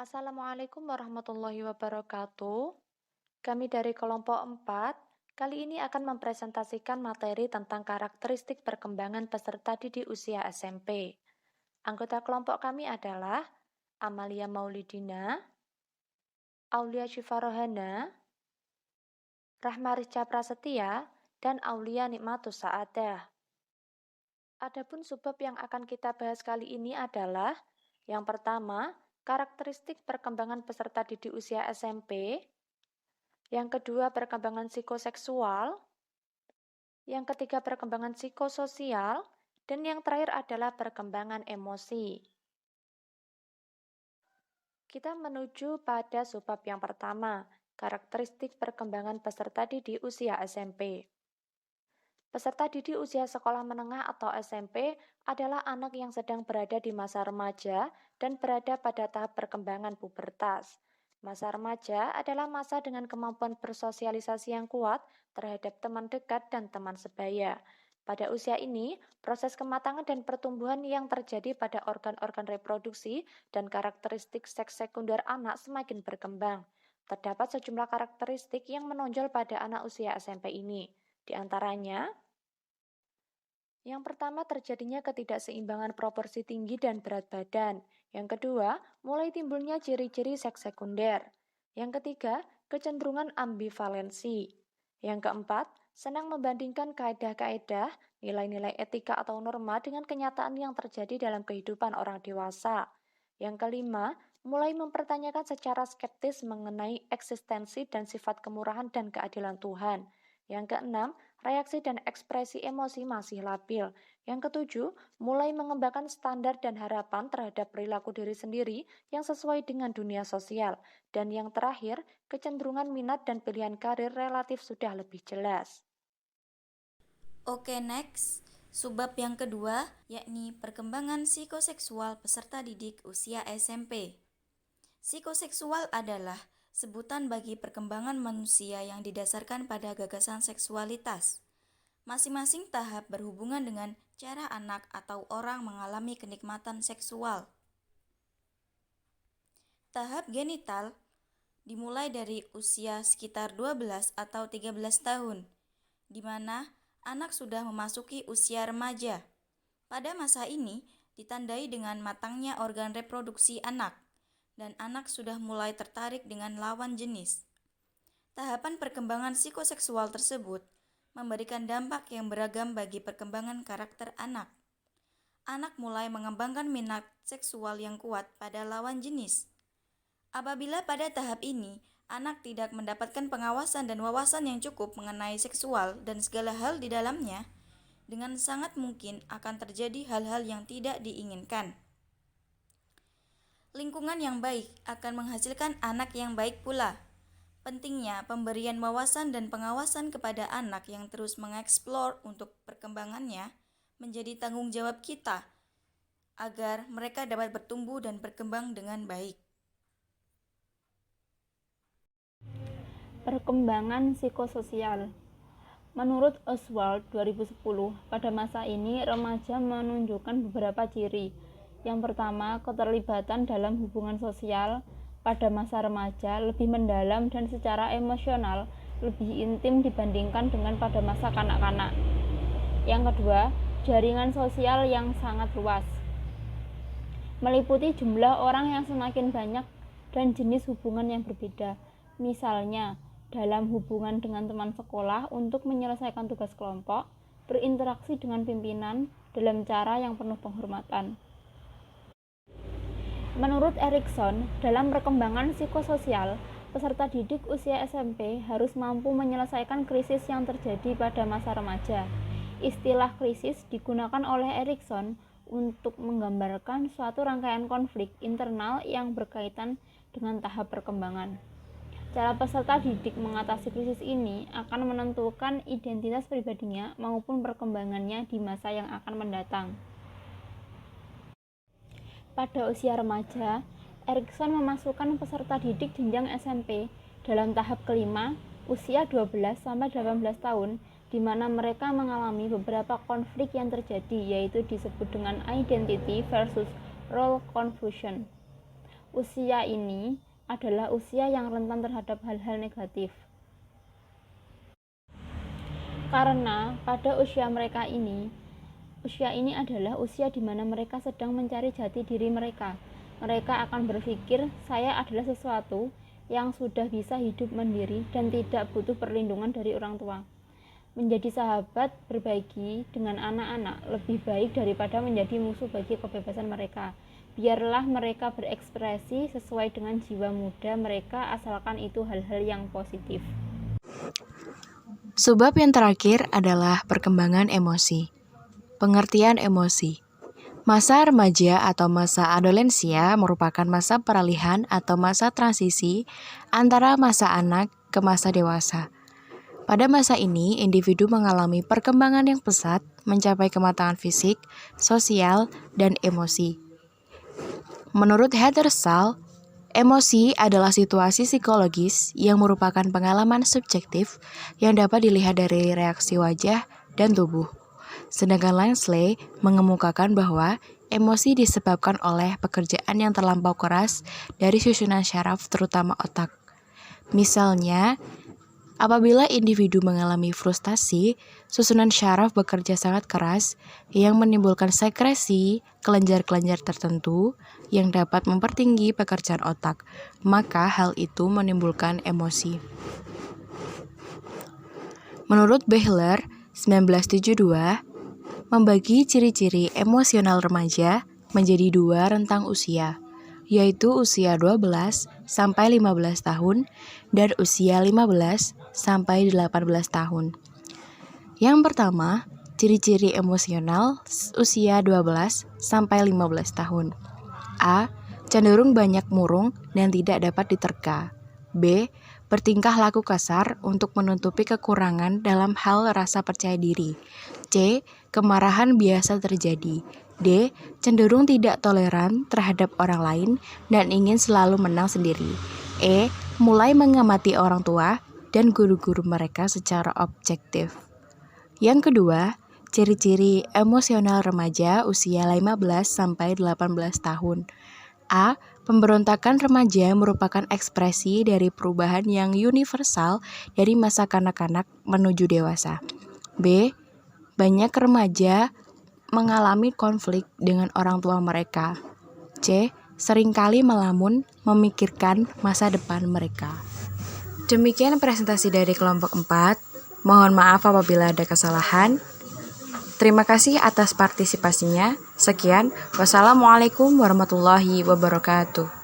Assalamualaikum warahmatullahi wabarakatuh. Kami dari kelompok 4 kali ini akan mempresentasikan materi tentang karakteristik perkembangan peserta didik usia SMP. Anggota kelompok kami adalah Amalia Maulidina, Aulia Syifarohana, Rahma Rizka Prasetya, dan Aulia Nikmatus Saadah. Adapun subbab yang akan kita bahas kali ini adalah yang pertama, karakteristik perkembangan peserta didik usia SMP. Yang kedua, perkembangan psikoseksual. Yang ketiga, perkembangan psikososial. Dan yang terakhir adalah perkembangan emosi. Kita menuju pada subbab yang pertama, karakteristik perkembangan peserta didik usia SMP. Peserta didik usia sekolah menengah atau SMP adalah anak yang sedang berada di masa remaja dan berada pada tahap perkembangan pubertas. Masa remaja adalah masa dengan kemampuan bersosialisasi yang kuat terhadap teman dekat dan teman sebaya. Pada usia ini, proses kematangan dan pertumbuhan yang terjadi pada organ-organ reproduksi dan karakteristik seks sekunder anak semakin berkembang. Terdapat sejumlah karakteristik yang menonjol pada anak usia SMP ini. Di antaranya, yang pertama terjadinya ketidakseimbangan proporsi tinggi dan berat badan. Yang kedua, mulai timbulnya ciri-ciri seks sekunder. Yang ketiga, kecenderungan ambivalensi. Yang keempat, senang membandingkan kaedah-kaedah, nilai-nilai etika atau norma dengan kenyataan yang terjadi dalam kehidupan orang dewasa. Yang kelima, mulai mempertanyakan secara skeptis mengenai eksistensi dan sifat kemurahan dan keadilan Tuhan. Yang keenam, reaksi dan ekspresi emosi masih labil. Yang ketujuh, mulai mengembangkan standar dan harapan terhadap perilaku diri sendiri yang sesuai dengan dunia sosial. Dan yang terakhir, kecenderungan minat dan pilihan karir relatif sudah lebih jelas. Oke, next. Subbab yang kedua, yakni perkembangan psikoseksual peserta didik usia SMP. Psikoseksual adalah sebutan bagi perkembangan manusia yang didasarkan pada gagasan seksualitas. Masing-masing tahap berhubungan dengan cara anak atau orang mengalami kenikmatan seksual. Tahap genital dimulai dari usia sekitar 12 atau 13 tahun, di mana anak sudah memasuki usia remaja. Pada masa ini ditandai dengan matangnya organ reproduksi anak, dan anak sudah mulai tertarik dengan lawan jenis. Tahapan perkembangan psikoseksual tersebut memberikan dampak yang beragam bagi perkembangan karakter anak. Anak mulai mengembangkan minat seksual yang kuat pada lawan jenis. Apabila pada tahap ini, anak tidak mendapatkan pengawasan dan wawasan yang cukup mengenai seksual dan segala hal di dalamnya, dengan sangat mungkin akan terjadi hal-hal yang tidak diinginkan. Lingkungan yang baik akan menghasilkan anak yang baik pula. Pentingnya pemberian wawasan dan pengawasan kepada anak yang terus mengeksplor untuk perkembangannya menjadi tanggung jawab kita agar mereka dapat bertumbuh dan berkembang dengan baik. Perkembangan psikososial. Menurut Oswald 2010, pada masa ini remaja menunjukkan beberapa ciri. Yang pertama, keterlibatan dalam hubungan sosial pada masa remaja lebih mendalam dan secara emosional lebih intim dibandingkan dengan pada masa kanak-kanak. Yang kedua, jaringan sosial yang sangat luas, meliputi jumlah orang yang semakin banyak dan jenis hubungan yang berbeda. Misalnya, dalam hubungan dengan teman sekolah untuk menyelesaikan tugas kelompok, berinteraksi dengan pimpinan dalam cara yang penuh penghormatan. Menurut Erikson, dalam perkembangan psikososial, peserta didik usia SMP harus mampu menyelesaikan krisis yang terjadi pada masa remaja. Istilah krisis digunakan oleh Erikson untuk menggambarkan suatu rangkaian konflik internal yang berkaitan dengan tahap perkembangan. Cara peserta didik mengatasi krisis ini akan menentukan identitas pribadinya maupun perkembangannya di masa yang akan mendatang. Pada usia remaja, Erikson memasukkan peserta didik jenjang SMP dalam tahap kelima, usia 12-18 tahun, di mana mereka mengalami beberapa konflik yang terjadi, yaitu disebut dengan identity versus role confusion. Usia ini adalah usia yang rentan terhadap hal-hal negatif. Karena pada usia ini adalah usia di mana mereka sedang mencari jati diri mereka. Mereka akan berpikir, saya adalah sesuatu yang sudah bisa hidup mandiri dan tidak butuh perlindungan dari orang tua. Menjadi sahabat berbagi dengan anak-anak lebih baik daripada menjadi musuh bagi kebebasan mereka. Biarlah mereka berekspresi sesuai dengan jiwa muda mereka, asalkan itu hal-hal yang positif. Sebab yang terakhir adalah perkembangan emosi. Pengertian emosi. Masa remaja atau masa adolensia merupakan masa peralihan atau masa transisi antara masa anak ke masa dewasa. Pada masa ini, individu mengalami perkembangan yang pesat, mencapai kematangan fisik, sosial, dan emosi. Menurut Heather Sahl, emosi adalah situasi psikologis yang merupakan pengalaman subjektif yang dapat dilihat dari reaksi wajah dan tubuh. Sedangkan Lansley mengemukakan bahwa emosi disebabkan oleh pekerjaan yang terlampau keras dari susunan syaraf terutama otak. Misalnya, apabila individu mengalami frustasi, susunan syaraf bekerja sangat keras yang menimbulkan sekresi kelenjar-kelenjar tertentu yang dapat mempertinggi pekerjaan otak, maka hal itu menimbulkan emosi. Menurut Behler, 1972, membagi ciri-ciri emosional remaja menjadi 2 rentang usia, yaitu usia 12 sampai 15 tahun dan usia 15 sampai 18 tahun. Yang pertama, ciri-ciri emosional usia 12 sampai 15 tahun. A. Cenderung banyak murung dan tidak dapat diterka. B. Bertingkah laku kasar untuk menutupi kekurangan dalam hal rasa percaya diri. C. Kemarahan biasa terjadi. D. Cenderung tidak toleran terhadap orang lain dan ingin selalu menang sendiri. E. Mulai mengamati orang tua dan guru-guru mereka secara objektif. Yang kedua, ciri-ciri emosional remaja usia 15 sampai 18 tahun. A. Pemberontakan remaja merupakan ekspresi dari perubahan yang universal dari masa kanak-kanak menuju dewasa. B. Banyak remaja mengalami konflik dengan orang tua mereka. C. Seringkali melamun memikirkan masa depan mereka. Demikian presentasi dari kelompok 4. Mohon maaf apabila ada kesalahan. Terima kasih atas partisipasinya. Sekian, wassalamualaikum warahmatullahi wabarakatuh.